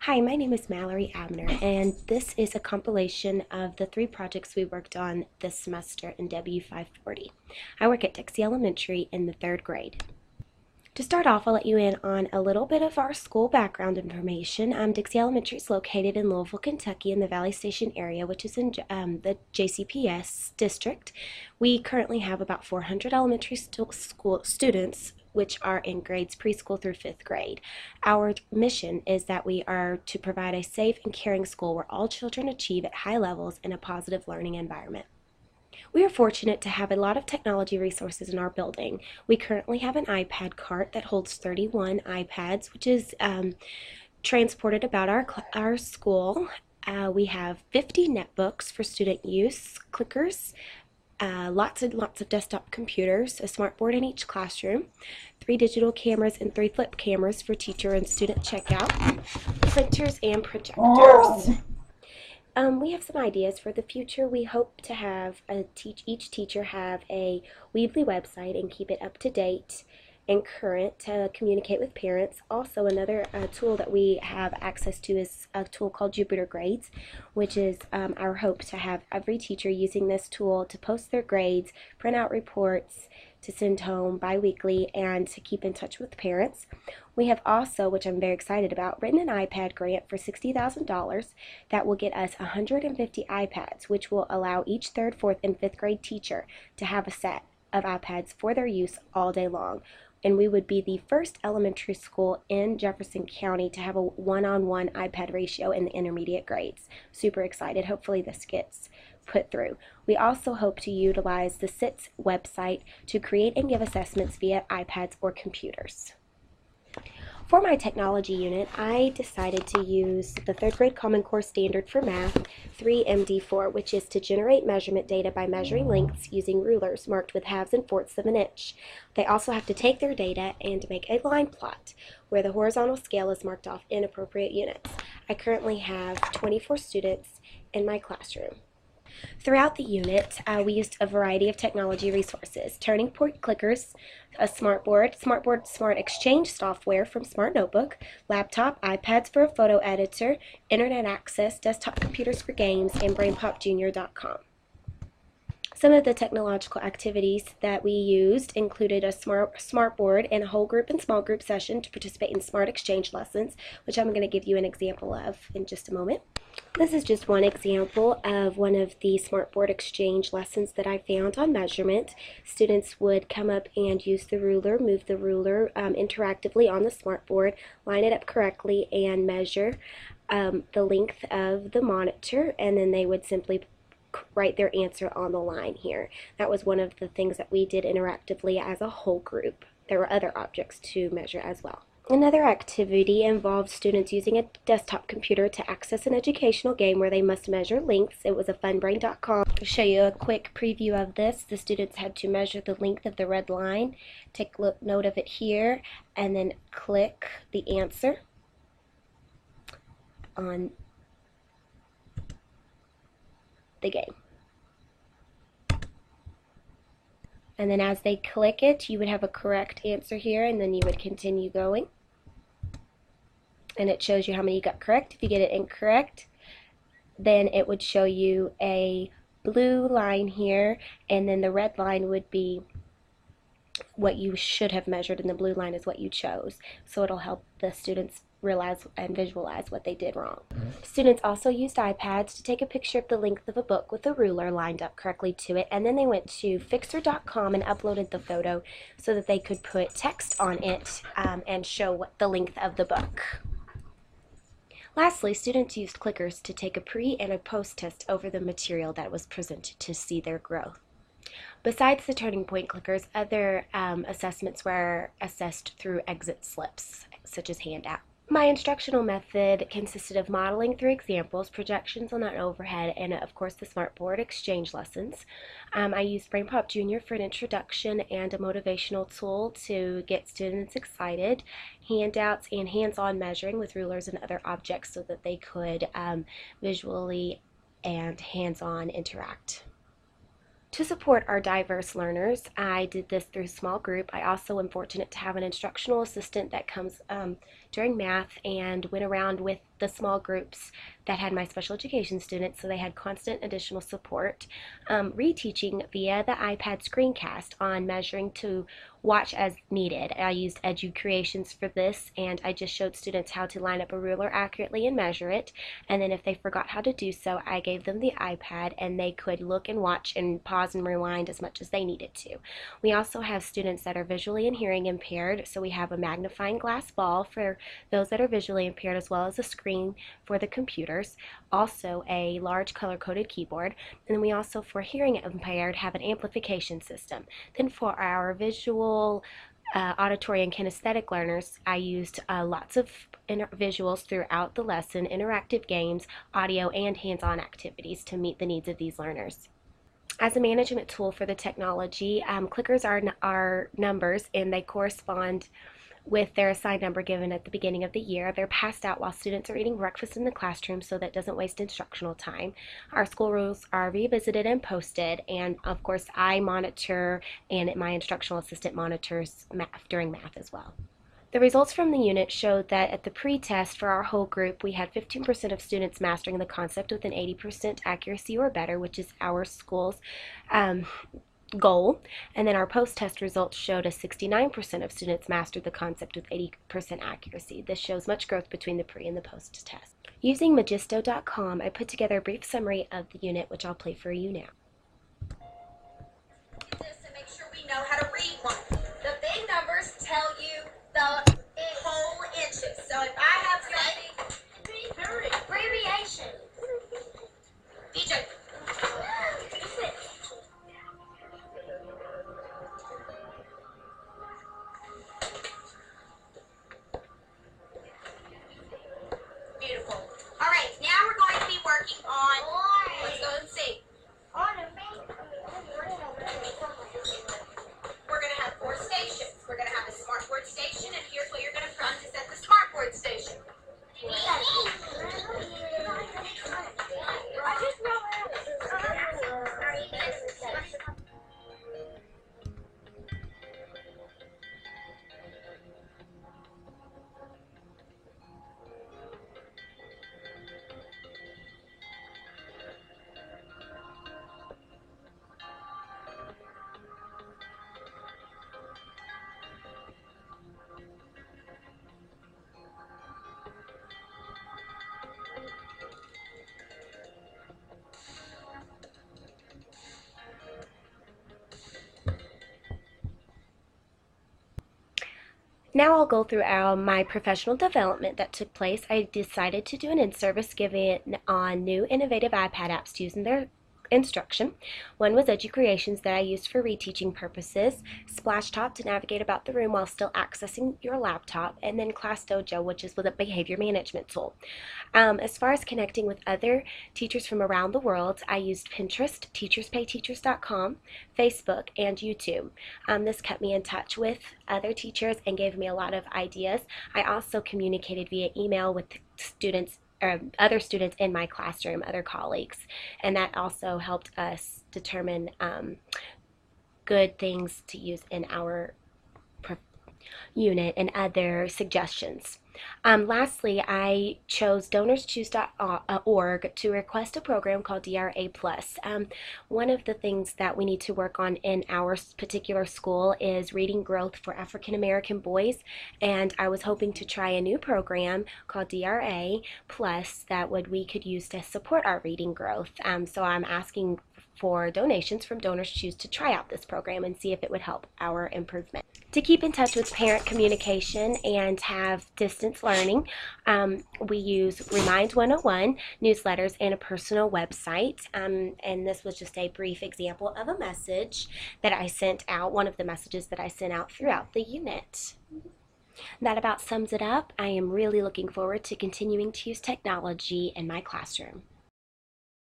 Hi, my name is Mallory Abner, and this is a compilation of the 3 projects we worked on this semester in W540. I work at Dixie Elementary in the 3rd grade. To start off, I'll let you in on a little bit of our school background information. Dixie Elementary is located in Louisville, Kentucky in the Valley Station area, which is in the JCPS district. We currently have about 400 elementary school students which are in grades preschool through 5th grade. Our mission is that we are to provide a safe and caring school where all children achieve at high levels in a positive learning environment. We are fortunate to have a lot of technology resources in our building. We currently have an iPad cart that holds 31 iPads, which is transported about our school. We have 50 netbooks for student use, clickers, lots and lots of desktop computers, a smartboard in each classroom, 3 digital cameras and 3 flip cameras for teacher and student checkout, printers and projectors. We have some ideas for the future. We hope to have each teacher have a Weebly website and keep it up to date and current to communicate with parents. Also, another tool that we have access to is a tool called Jupyter Grades, which is our hope to have every teacher using this tool to post their grades, print out reports, to send home bi-weekly, and to keep in touch with parents. We have also, which I'm very excited about, written an iPad grant for $60,000 that will get us 150 iPads, which will allow each 3rd, 4th, and 5th grade teacher to have a set of iPads for their use all day long. And we would be the first elementary school in Jefferson County to have a 1-on-1 iPad ratio in the intermediate grades. Super excited. Hopefully this gets put through. We also hope to utilize the SITS website to create and give assessments via iPads or computers. For my technology unit, I decided to use the 3rd grade Common Core Standard for Math 3MD4, which is to generate measurement data by measuring lengths using rulers marked with halves and fourths of an inch. They also have to take their data and make a line plot where the horizontal scale is marked off in appropriate units. I currently have 24 students in my classroom. Throughout the unit, we used a variety of technology resources: Turning Point clickers, a smartboard, Smart Exchange software from Smart Notebook, laptop, iPads for a photo editor, internet access, desktop computers for games, and BrainPopJr.com. Some of the technological activities that we used included a smartboard and a whole group and small group session to participate in Smart Exchange lessons, which I'm going to give you an example of in just a moment. This is just one example of one of the Smartboard Exchange lessons that I found on measurement. Students would come up and use the ruler, move the ruler interactively on the smartboard, line it up correctly, and measure the length of the monitor, and then they would simply write their answer on the line here. That was one of the things that we did interactively as a whole group. There were other objects to measure as well. Another activity involved students using a desktop computer to access an educational game where they must measure lengths. It was a funbrain.com. To show you a quick preview of this, the students had to measure the length of the red line, take note of it here, and then click the answer on the game. And then as they click it, you would have a correct answer here, and then you would continue going. And it shows you how many you got correct. If you get it incorrect, then it would show you a blue line here, and then the red line would be what you should have measured, and the blue line is what you chose. So it'll help the students realize and visualize what they did wrong. Students also used iPads to take a picture of the length of a book with a ruler lined up correctly to it, and then they went to Fixer.com and uploaded the photo so that they could put text on it and show what the length of the book. Lastly, students used clickers to take a pre and a post test over the material that was presented to see their growth. Besides the Turning Point clickers, other assessments were assessed through exit slips, such as handout. My instructional method consisted of modeling through examples, projections on an overhead, and of course the Smartboard Exchange lessons. I used BrainPop Jr. for an introduction and a motivational tool to get students excited, handouts, and hands-on measuring with rulers and other objects so that they could visually and hands-on interact. To support our diverse learners, I did this through small group. I also am fortunate to have an instructional assistant that comes during math and went around with the small groups that had my special education students, so they had constant additional support, reteaching via the iPad screencast on measuring to watch as needed. I used EduCreations for this, and I just showed students how to line up a ruler accurately and measure it, and then if they forgot how to do so, I gave them the iPad and they could look and watch and pause and rewind as much as they needed to. We also have students that are visually and hearing impaired, so we have a magnifying glass ball for those that are visually impaired, as well as a screen for the computers, also a large color-coded keyboard, and then we also, for hearing impaired, have an amplification system. Then for our visual, auditory, and kinesthetic learners, I used lots of visuals throughout the lesson, interactive games, audio, and hands-on activities to meet the needs of these learners. As a management tool for the technology, clickers are numbers, and they correspond with their assigned number given at the beginning of the year. They're passed out while students are eating breakfast in the classroom, so that doesn't waste instructional time. Our school rules are revisited and posted, and of course I monitor, and my instructional assistant monitors math during math as well. The results from the unit showed that at the pre-test for our whole group, we had 15% of students mastering the concept with an 80% accuracy or better, which is our school's goal. And then our post-test results showed a 69% of students mastered the concept with 80% accuracy. This shows much growth between the pre and the post-test. Using Magisto.com, I put together a brief summary of the unit, which I'll play for you now. This and make sure we know how to read one. The big numbers tell you the whole inches. So if I have something, abbreviation. DJ. Beautiful. All right, now we're going to be working on, let's go and see. We're going to have 4 stations. We're going to have a smartboard station, and here's what you're going to practice at the smartboard station. Now I'll go through my professional development that took place. I decided to do an in-service giving on new innovative iPad apps to use in their instruction. One was EduCreations that I used for reteaching purposes, Splashtop to navigate about the room while still accessing your laptop, and then ClassDojo, which is with a behavior management tool. As far as connecting with other teachers from around the world, I used Pinterest, TeachersPayTeachers.com, Facebook, and YouTube. This kept me in touch with other teachers and gave me a lot of ideas. I also communicated via email with students, other students in my classroom, other colleagues, and that also helped us determine good things to use in our unit and other suggestions. Lastly, I chose DonorsChoose.org to request a program called DRA+. One of the things that we need to work on in our particular school is reading growth for African American boys, and I was hoping to try a new program called DRA+ that we could use to support our reading growth. So I'm asking for donations from Donors Choose to try out this program and see if it would help our improvement. To keep in touch with parent communication and have distance learning, we use Remind 101, newsletters, and a personal website. And this was just a brief example of a message that I sent out, one of the messages that I sent out throughout the unit. That about sums it up. I am really looking forward to continuing to use technology in my classroom.